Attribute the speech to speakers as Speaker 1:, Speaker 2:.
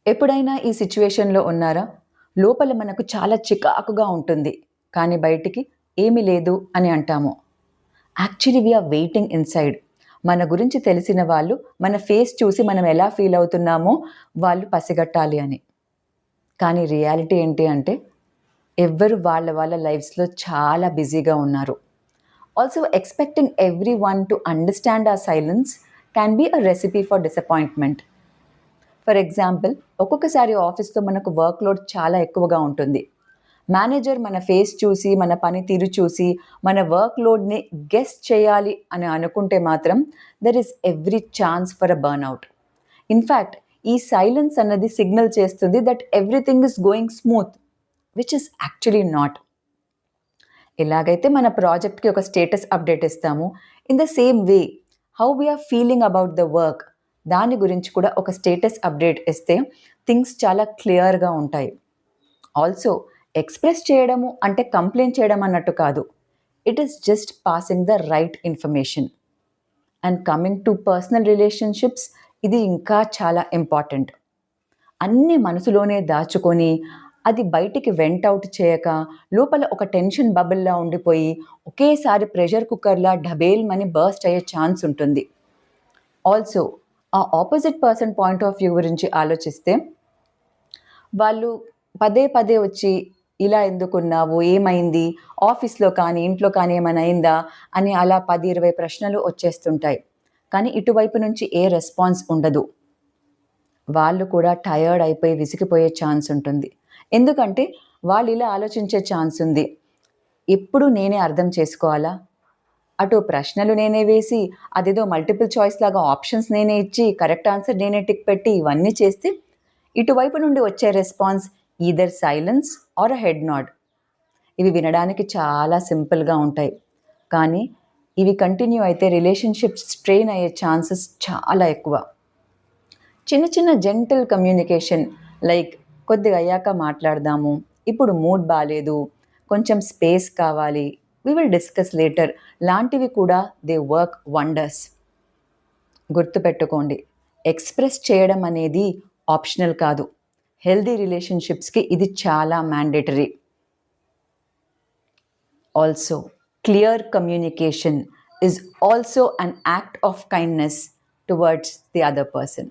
Speaker 1: ఎప్పుడైనా ఈ సిట్యుయేషన్‌లో ఉన్నారా? లోపల మనకు చాలా చికాకుగా ఉంటుంది. కానీ బయటికి ఏమీ లేదు అని అంటాము. Actually we are waiting inside. మన గురించి తెలిసిన వాళ్ళు మన ఫేస్ చూసి మనం ఎలా ఫీల్ అవుతున్నామో వాళ్ళు పసిగట్టాలి అని. కానీ రియాలిటీ ఏంటి అంటే ఎవ్వరు వాళ్ళ వాళ్ళ లైఫ్స్‌లో చాలా బిజీగా ఉన్నారు. Also expecting everyone to understand our silence can be a recipe for disappointment. For example, ఒక్కొక్కసారి ఆఫీస్‌లో మనకు వర్క్ లోడ్ చాలా ఎక్కువగా ఉంటుంది. మేనేజర్ మన ఫేస్ చూసి, మన పనితీరు చూసి, మన వర్క్ లోడ్‌ని గెస్ చేయాలి అని అనుకుంటే మాత్రం there is every chance for a burnout. In fact ఈ సైలెన్స్ అన్నది సిగ్నల్ చేస్తుంది that everything is going smooth, which is actually not. ఎలాగైతే మన ప్రాజెక్ట్‌కి ఒక స్టేటస్ అప్డేట్ ఇస్తామో, in the same way how we are feeling about the work, దాని గురించి కూడా ఒక స్టేటస్ అప్డేట్ ఇస్తే థింగ్స్ చాలా క్లియర్‌గా ఉంటాయి. ఆల్సో ఎక్స్‌ప్రెస్ చేయడము అంటే కంప్లెయింట్ చేయడం అన్నట్టు కాదు. It is just passing the right information. And coming to personal relationships, ఇది ఇంకా చాలా ఇంపార్టెంట్. అన్నీ మనసులోనే దాచుకొని, అది బయటికి వెంట్ ఔట్ చేయక, లోపల ఒక టెన్షన్ బబుల్‌లా ఉండిపోయి, ఒకేసారి ప్రెషర్ కుక్కర్‌లా ఢబేల్‌మని బర్స్ట్ అయ్యే ఛాన్స్ ఉంటుంది. ఆల్సో ఆ opposite person point of view గురించి ఆలోచిస్తే, వాళ్ళు పదే పదే వచ్చి, ఇలా ఎందుకున్నావు? ఏమైంది? ఆఫీస్‌లో కానీ, ఇంట్లో కానీ ఏమైనా అయిందా? అని అలా 10, 20 ప్రశ్నలు వచ్చేస్తుంటాయి. కానీ ఇటువైపు నుంచి ఏ రెస్పాన్స్ ఉండదు. వాళ్ళు కూడా టయర్డ్ అయిపోయి విసిగిపోయే ఛాన్స్ ఉంటుంది. ఎందుకంటే వాళ్ళు ఇలా ఆలోచించే ఛాన్స్ ఉంది. ఎప్పుడు నేనే అర్థం చేసుకోవాలా? అటు ప్రశ్నలు నేనే వేసి, అదేదో మల్టిపుల్ చాయిస్ లాగా ఆప్షన్స్ నేనే ఇచ్చి, కరెక్ట్ ఆన్సర్ నేనే టిక్ పెట్టి ఇవన్నీ చేస్తే, ఇటువైపు నుండి వచ్చే response either silence or a head nod. ఇవి వినడానికి చాలా సింపుల్‌గా ఉంటాయి. కానీ ఇవి కంటిన్యూ అయితే రిలేషన్‌షిప్స్ స్ట్రెయిన్ అయ్యే ఛాన్సెస్ చాలా ఎక్కువ. చిన్న చిన్న జెంటిల్ కమ్యూనికేషన్ లైక్ కొద్దిగా అయ్యాక మాట్లాడదాము, ఇప్పుడు మూడ్ బాలేదు, కొంచెం స్పేస్ కావాలి, వి విల్ డిస్కస్ లేటర్ లాంటివి కూడా దే వర్క్ వండర్స్. గుర్తుపెట్టుకోండి, ఎక్స్‌ప్రెస్ చేయడం అనేది ఆప్షనల్ కాదు. హెల్తీ రిలేషన్‌షిప్స్‌కి ఇది చాలా mandatory. Also clear communication is also an act of kindness towards the other person.